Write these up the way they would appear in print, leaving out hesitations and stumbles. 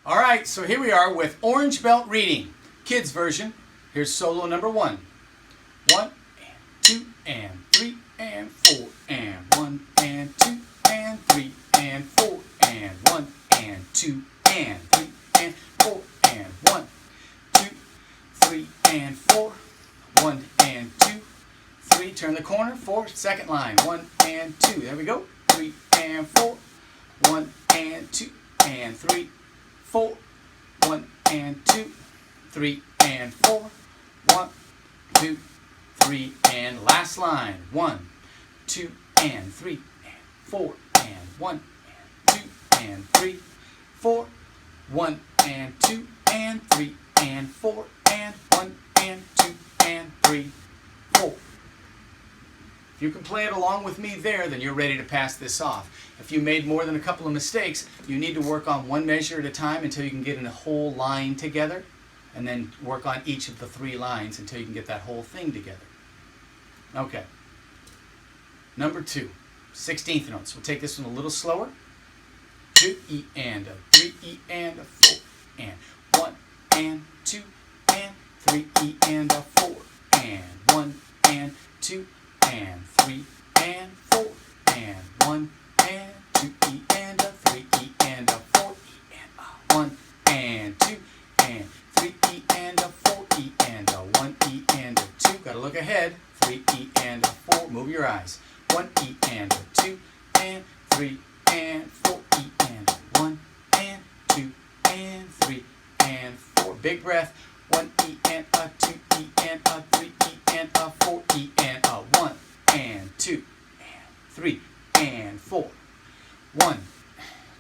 All right, so here we are with Orange Belt Reading, kids version. Here's solo number 1. 1 and 2 and 3 and 4 and 1 and 2 and 3 and 4 and 1 and 2 and 3 and 4 and 1, 2, 3 and 4, 1 and 2, 3. Turn the corner, 4. Second line, 1 and 2. There we go. 3 and 4, 1 and 2 and 3, 4, 1 and 2, 3 and 4, 1, 2, 3, and last line, 1, 2 and 3 and 4 and 1 and 2 and 3, 4, 1 and 2 and 3 and 4 and 1 and 2 and 3, 4. If you can play it along with me there, then you're ready to pass this off. If you made more than a couple of mistakes, you need to work on one measure at a time until you can get in a whole line together, and then work on each of the 3 lines until you can get that whole thing together. Okay. Number 2, 16th notes. We'll take this one a little slower. 2 E and a 3 E and a 4 and 1 and 2 and 3 E and a 4 and 1 and 2 and 3 and 4 and 1 and 2 E and a 3 E and a 4 E and a 1 and 2 and 3 E and a 4 E and a 1 E and a 2. Got to look ahead. 3 E and a 4. Move your eyes. 1 E and a 2 and 3 and 4 E and a 1 and 2 and 3 and 4. Big breath. 1 E and a 2 E and a 3 E and a 4 E and a 1 and 2 and 3 and 4. 1,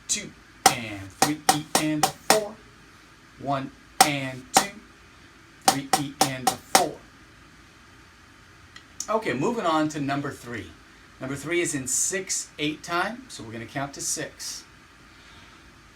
2 and 3 E and a 4. 1 and 2, 3 E and a 4. Okay, moving on to number 3. Number 3 is in 6/8 time, so we're going to count to 6.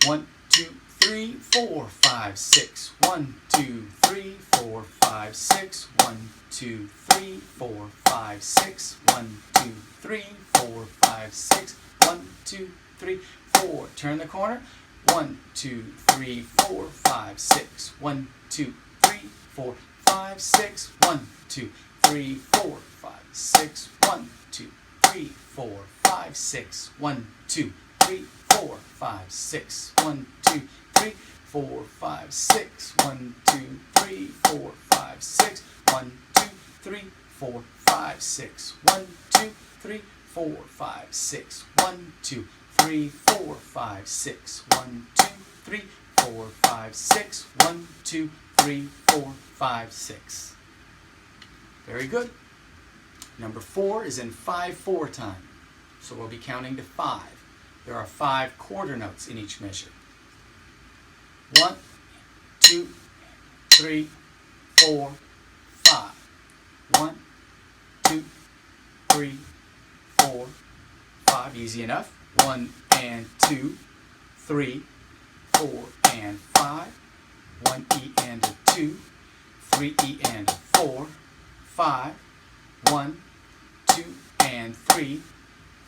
1, 2, 3, 4, 5, 6. 1, 2, 3, 4, 5, 6. 1, 2, 3, 4, 5, 6. 1, 2, 3, 4, 5, 6. 1, 2, 3, 4. Turn the corner. 1, 2, 3, 4, 5, 6. 1, 2, 3, 4, 5, 6. 1, 2, 3, 4, 5, 6. 1, 2, 3, 4, 5, 6. 1, 2, 3, 4, 5, 6. 1, 2, 3, 4, 5, 6. 1, 2, 3, 4, 5, 6. 1, 2, 3, 4, 5, 6. 1, 2, 3, 4, 5, 6. 1, 2, 3, 4, 5, 6. 1, 2, 3, 4, 5, 6. 1, 2, 3, 4, 5, 6. Very good. Number 4 is in 5/4 time. So we'll be counting to 5. There are 5 quarter notes in each measure. 1, 2, 3, 4, 5. 1, 2, 3, 4, 5. Easy enough. 1 and 2, 3, 4 and 5. 1 E and a 2, 3 E and a 4, 5. 1, 2 and 3,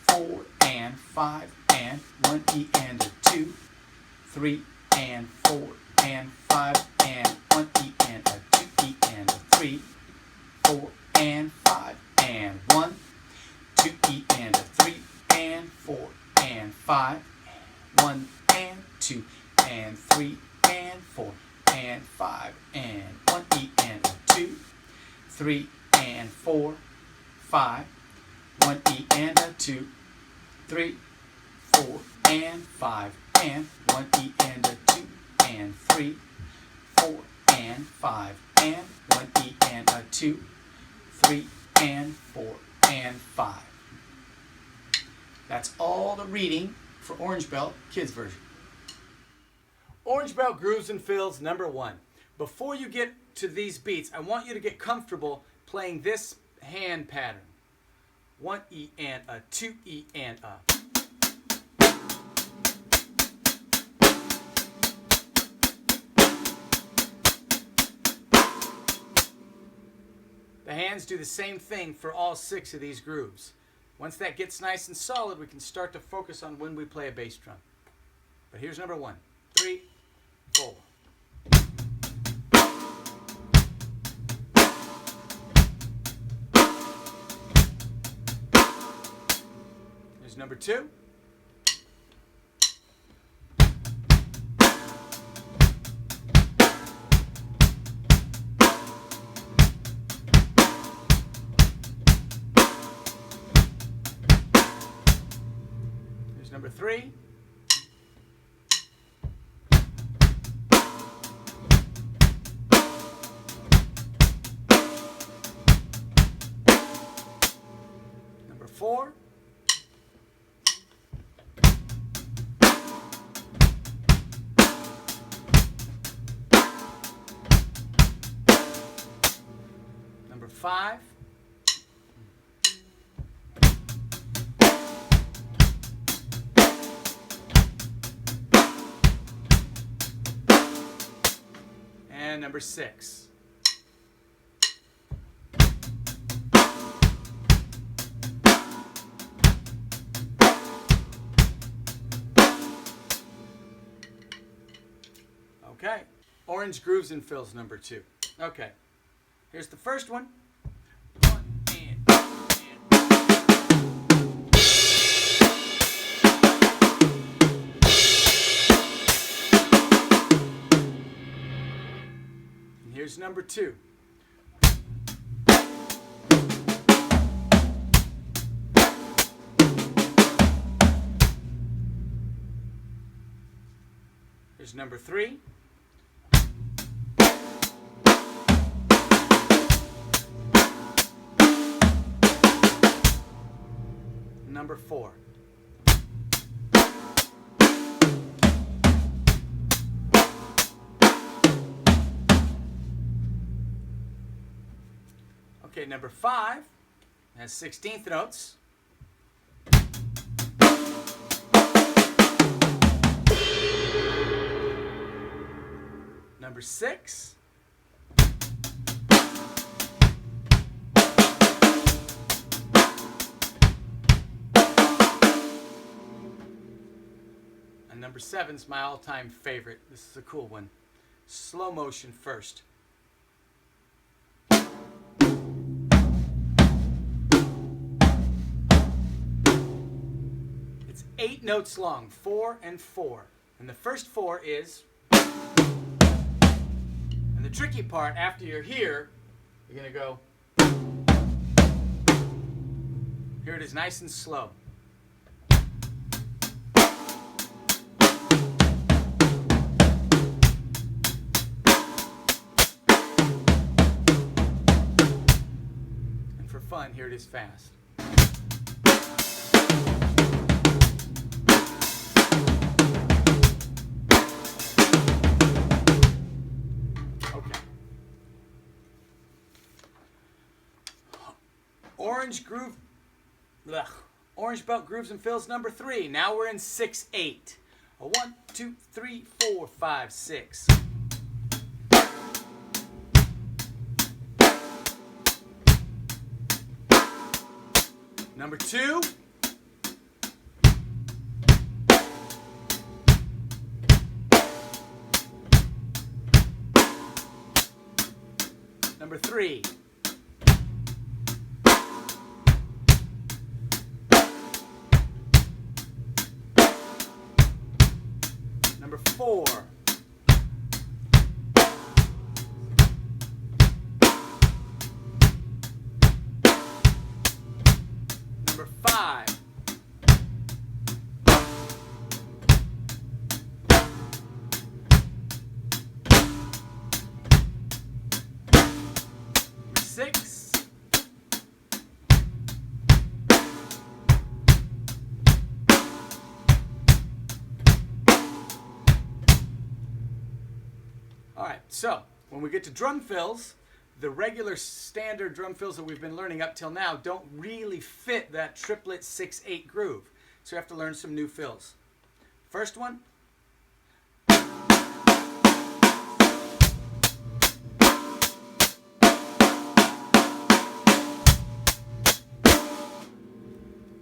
4 and 5 and 1 E and a 2, 3 and 4 and 5 and 1 E and a 2 E and a 3, 4 and 5 and 1, 2 E and a 3 and 4 and 5, 1 and 2 and 3 and 4 and 5 and 1 E and a 2, 3 and 4, 5, 1 E and a 2, 3, 4 and 5 and 1 E and a 2 and 3, 4 and 5 and 1 E and a 2, 3 and 4 and 5. That's all the reading for Orange Belt Kids version. Orange Belt Grooves and Fills number 1. Before you get to these beats, I want you to get comfortable playing this hand pattern. 1 E and a, 2 E and a. The hands do the same thing for all 6 of these grooves. Once that gets nice and solid, we can start to focus on when we play a bass drum. But here's number 1. 3, number 2. Here's number 3. Number 4. Number 5. And number 6. Okay, orange grooves and fills number 2. Okay, here's the first one. 1 and 2 and here's number 2. Here's number 3. Number 4. Okay, number 5 has 16th notes. Number 6. And number 7 is my all-time favorite. This is a cool one. Slow motion first. It's 8 notes long, 4 and 4. And the first 4 is... And the tricky part, after you're here, you're going to go... Here it is nice and slow. For fun, here it is fast. Okay. Orange Belt Grooves and Fills number 3. Now we're in 6/8. 1, 2, 3, 4, 5, 6. Number 2. Number 3. Number 4. Number 5. Number 6. All right, so when we get to drum fills, the regular standard drum fills that we've been learning up till now don't really fit that triplet 6/8 groove. So we have to learn some new fills. First one.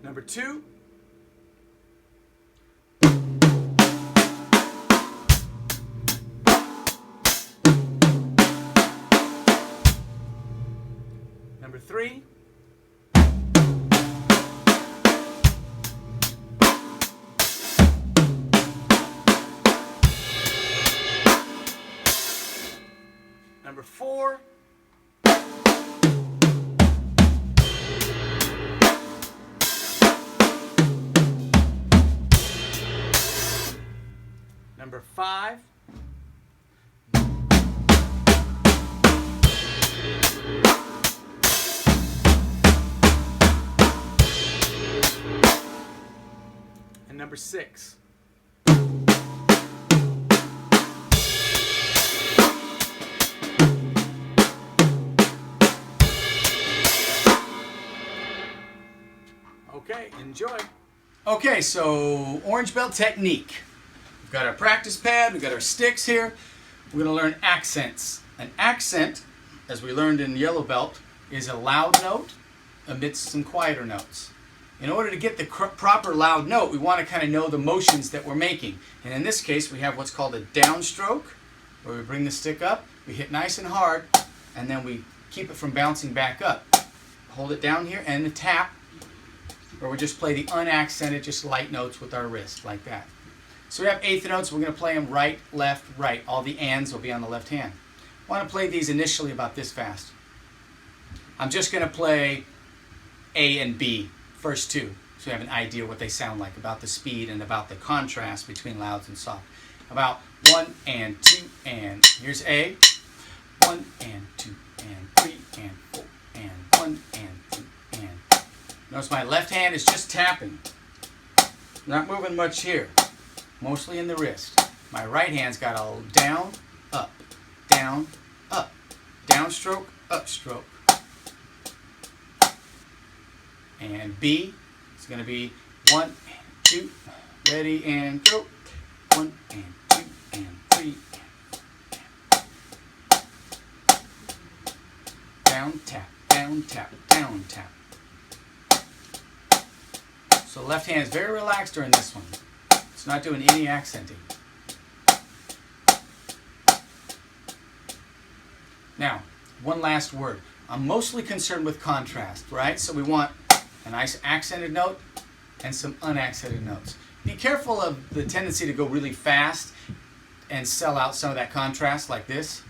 Number 2. Number 3. Number 4. Number 5. And number 6. Okay, enjoy. Okay, so Orange Belt Technique. We've got our practice pad, we've got our sticks here. We're going to learn accents. An accent, as we learned in Yellow Belt, is a loud note amidst some quieter notes. In order to get the proper loud note, we want to kind of know the motions that we're making. And in this case, we have what's called a downstroke, where we bring the stick up, we hit nice and hard, and then we keep it from bouncing back up. Hold it down here, and the tap, where we just play the unaccented, just light notes with our wrist, like that. So we have eighth notes. We're going to play them right, left, right. All the ands will be on the left hand. I want to play these initially about this fast. I'm just going to play A and B, first two, so we have an idea what they sound like, about the speed and about the contrast between louds and soft. About 1 and 2 and, here's A, 1 and 2 and 3 and 4 and 1 and 2 and. Notice my left hand is just tapping. Not moving much here. Mostly in the wrist. My right hand's got a down, up, down, up, downstroke, upstroke. And B is going to be 1, 2, ready and go. 1 and 2 and 3 and down tap, down tap, down tap. So the left hand is very relaxed during this one. It's not doing any accenting. Now, one last word. I'm mostly concerned with contrast, right? So we want a nice accented note and some unaccented notes. Be careful of the tendency to go really fast and sell out some of that contrast like this.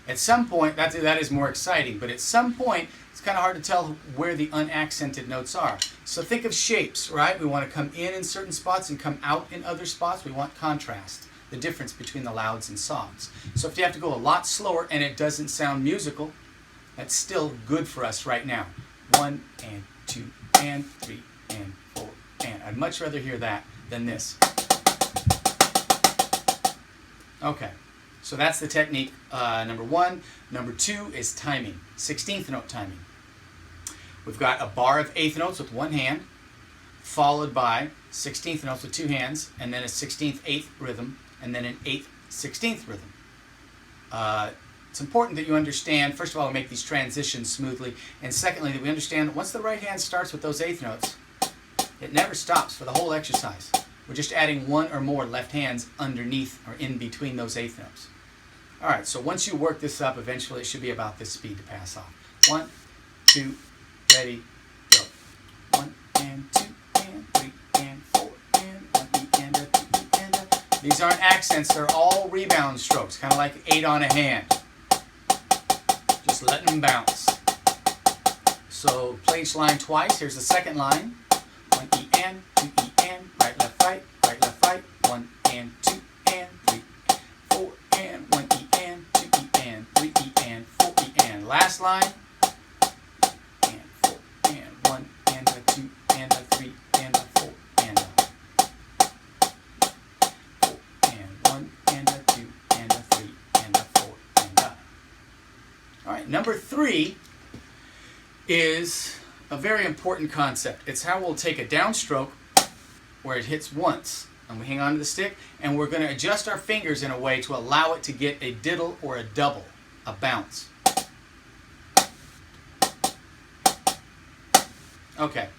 At some point, that is more exciting, but at some point, it's kind of hard to tell where the unaccented notes are. So think of shapes, right? We want to come in certain spots and come out in other spots. We want contrast, the difference between the louds and softs. So if you have to go a lot slower and it doesn't sound musical, that's still good for us right now. 1 and 2 and 3 and 4 and. I'd much rather hear that than this. Okay, so that's the technique, number 1. Number 2 is timing, 16th note timing. We've got a bar of 8th notes with one hand, followed by 16th notes with two hands, and then a 16th 8th rhythm, and then an 8th 16th rhythm. It's important that you understand, first of all, to make these transitions smoothly, and secondly, that we understand that once the right hand starts with those 8th notes, it never stops for the whole exercise. We're just adding one or more left hands underneath or in between those 8th notes. All right, so once you work this up, eventually it should be about this speed to pass off. 1, 2, ready, go. 1 and 2 and 3 and 4 and 1 E and a 2 E and a. These aren't accents, they're all rebound strokes, kind of like 8 on a hand. Just letting them bounce. So play each line twice. Here's the second line. 1 E and 2 E and, right left right, 1 and 2 and 3, 4 and 1 E and 2 E and 3 E and 4 E and. Last line. And 4 and 1 and a 2 and a 3 and a 4 and a 4 and 1 and a 2 and a 3 and a 4 and a. All right, number 3 is a very important concept. It's how we'll take a downstroke where it hits once, and we hang on to the stick, and we're going to adjust our fingers in a way to allow it to get a diddle or a double, a bounce. Okay,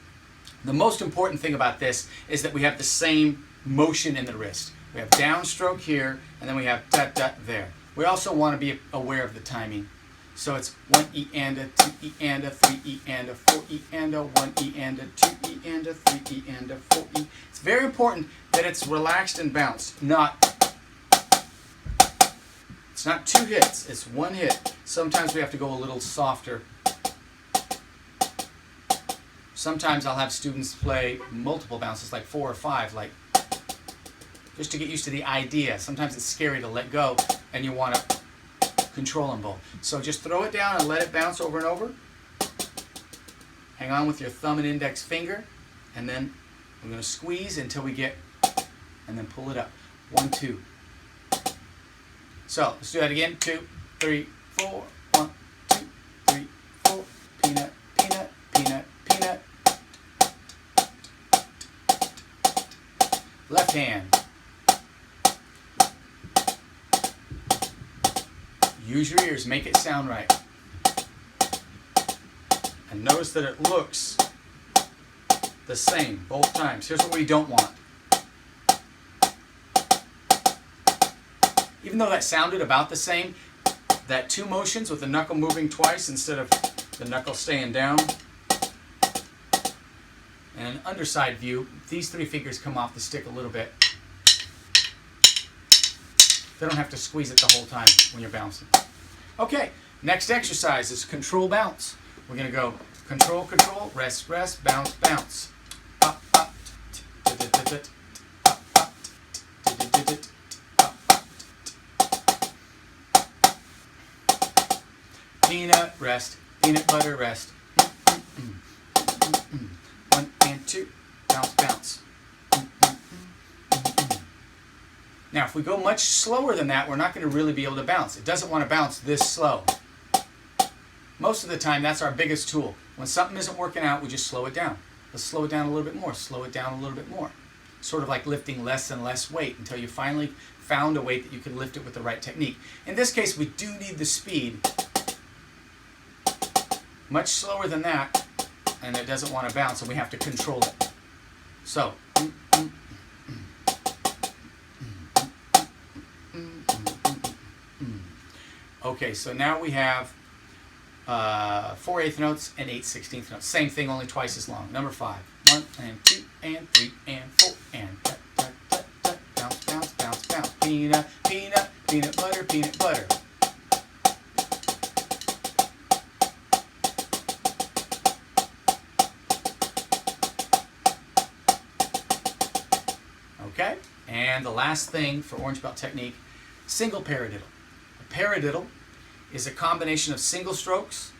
the most important thing about this is that we have the same motion in the wrist. We have downstroke here, and then we have da-da there. We also want to be aware of the timing. So it's 1 E and a 2 E and a 3 E and a 4 E and a 1 E and a 2 E and a 3 E and a 4 E. It's very important that it's relaxed and bounced, not It's not 2 hits, it's 1 hit. Sometimes we have to go a little softer. Sometimes I'll have students play multiple bounces, like 4 or 5, like just to get used to the idea. Sometimes it's scary to let go and you want to control them both. So just throw it down and let it bounce over and over. Hang on with your thumb and index finger, and then we're going to squeeze until we get, and then pull it up. 1, 2. So let's do that again. 2, 3, 4. 1, 2, 3, 4. Peanut, peanut, peanut, peanut. Left hand. Use your ears, make it sound right. And notice that it looks the same both times. Here's what we don't want. Even though that sounded about the same, that 2 motions with the knuckle moving twice instead of the knuckle staying down. And an underside view, these 3 fingers come off the stick a little bit. They don't have to squeeze it the whole time when you're bouncing. Okay, next exercise is control bounce. We're going to go control, control, rest, rest, bounce, bounce. Up, up, up, up, peanut, rest, peanut butter, rest. 1 and 2, bounce, bounce. Now, if we go much slower than that, we're not going to really be able to bounce. It doesn't want to bounce this slow. Most of the time, that's our biggest tool. When something isn't working out, we just slow it down. Let's slow it down a little bit more, slow it down a little bit more. Sort of like lifting less and less weight until you finally found a weight that you can lift it with the right technique. In this case, we do need the speed. Much slower than that, and it doesn't want to bounce, and we have to control it. So, okay, so now we have 4 eighth notes and 8 16th notes. Same thing, only twice as long. Number 5. 1 and 2 and 3 and 4 and tut, tut, tut, tut. Bounce, bounce, bounce, bounce. Peanut, peanut, peanut butter, peanut butter. Okay, and the last thing for Orange Belt technique, single paradiddle. A paradiddle is a combination of single strokes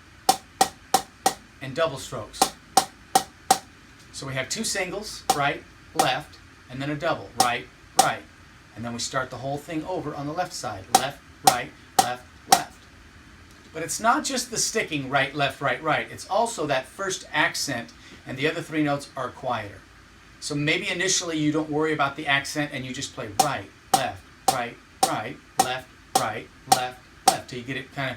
and double strokes. So we have 2 singles, right, left, and then a double, right, right. And then we start the whole thing over on the left side, left, right, left, left. But it's not just the sticking right, left, right, right. It's also that first accent, and the other 3 notes are quieter. So maybe initially you don't worry about the accent and you just play right, left, right, right, left, right, left, left, till you get it kind of,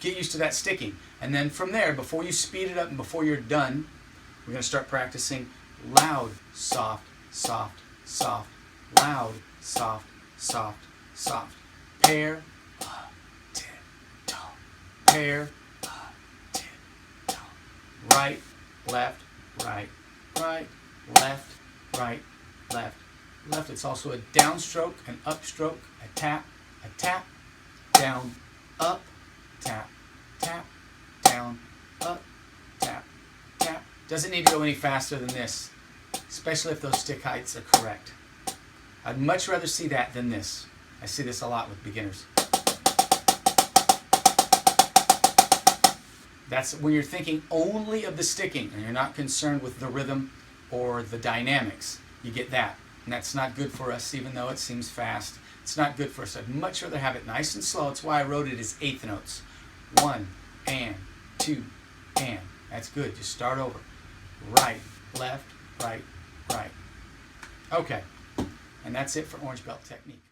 get used to that sticking. And then from there, before you speed it up and before you're done, we're going to start practicing loud, soft, soft, soft, loud, soft, soft, soft. Pair, tiddle, pair, tiddle. Right, left, right, right, left, right, left, left. It's also a downstroke, an upstroke, a tap, down, up, tap, tap, down, up, tap, tap. Doesn't need to go any faster than this, especially if those stick heights are correct. I'd much rather see that than this. I see this a lot with beginners. That's when you're thinking only of the sticking and you're not concerned with the rhythm or the dynamics. You get that. And that's not good for us, even though it seems fast. It's not good for us. I'd much rather have it nice and slow. That's why I wrote it as eighth notes. 1 and 2 and. That's good. Just start over. Right, left, right, right. Okay. And that's it for Orange Belt technique.